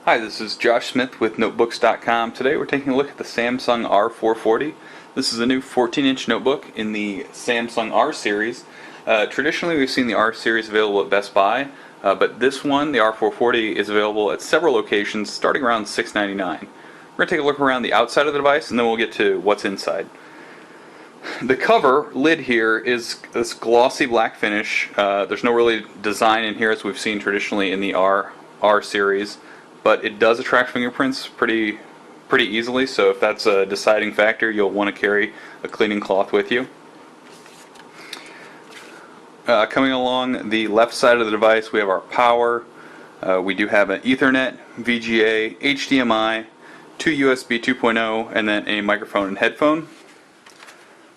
Hi, this is Josh Smith with Notebooks.com. Today we're taking a look at the Samsung R440. This is a new 14-inch notebook in the Samsung R series. Traditionally we've seen the R series available at Best Buy, but this one, the R440, is available at several locations starting around $6.99. We're going to take a look around the outside of the device and then we'll get to what's inside. The cover lid here is this glossy black finish. There's no really design in here as we've seen traditionally in the R series, but it does attract fingerprints pretty easily, so if that's a deciding factor, you'll want to carry a cleaning cloth with you. Coming along the left side of the device, we have our power. We do have an Ethernet, VGA, HDMI, two USB 2.0, and then a microphone and headphone.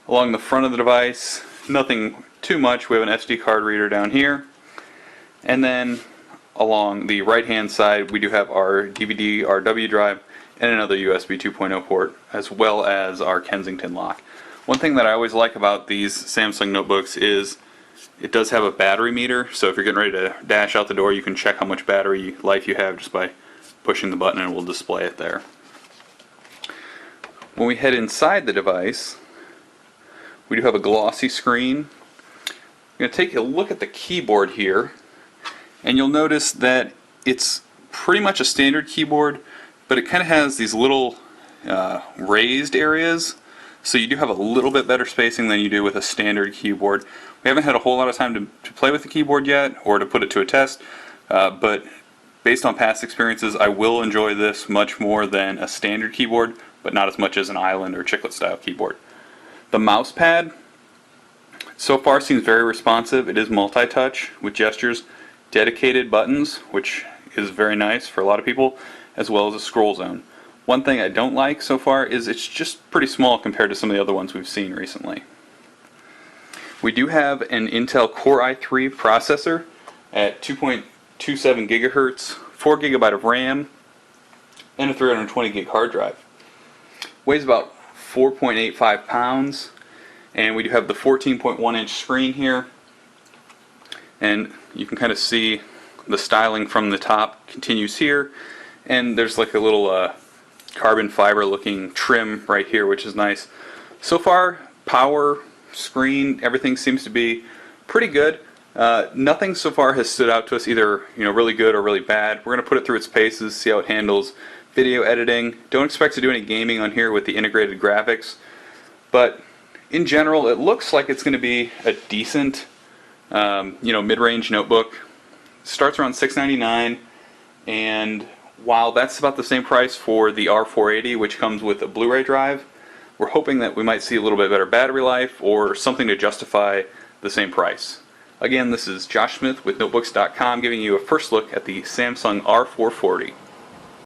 Along the front of the device, nothing too much. We have an SD card reader down here, and then along the right hand side we do have our DVD RW drive and another USB 2.0 port, as well as our Kensington lock. One thing that I always like about these Samsung notebooks is it does have a battery meter, so if you're getting ready to dash out the door, you can check how much battery life you have just by pushing the button and it will display it there. When we head inside the device, we do have a glossy screen. I'm going to take a look at the keyboard here, and you'll notice that it's pretty much a standard keyboard, but it kind of has these little raised areas, so you do have a little bit better spacing than you do with a standard keyboard. We haven't had a whole lot of time to play with the keyboard yet, or to put it to a test, but based on past experiences, I will enjoy this much more than a standard keyboard, but not as much as an Island or Chiclet style keyboard. The mouse pad so far seems very responsive. It is multi-touch with gestures, dedicated buttons, which is very nice for a lot of people, as well as a scroll zone. One thing I don't like so far is it's just pretty small compared to some of the other ones we've seen recently. We do have an Intel Core i3 processor at 2.27 gigahertz, 4 gigabyte of RAM, and a 320 gig hard drive. Weighs about 4.85 pounds, and we do have the 14.1 inch screen here, and you can kind of see the styling from the top continues here, and there's like a little carbon fiber looking trim right here, which is nice. So far, power, screen, everything seems to be pretty good. Nothing so far has stood out to us either really good or really bad. We're going to put it through its paces, see how it handles video editing. Don't expect to do any gaming on here with the integrated graphics, but in general it looks like it's going to be a decent mid-range notebook. Starts around $6.99, and while that's about the same price for the R480, which comes with a Blu-ray drive, we're hoping that we might see a little bit better battery life or something to justify the same price. Again, this is Josh Smith with Notebooks.com giving you a first look at the Samsung R440.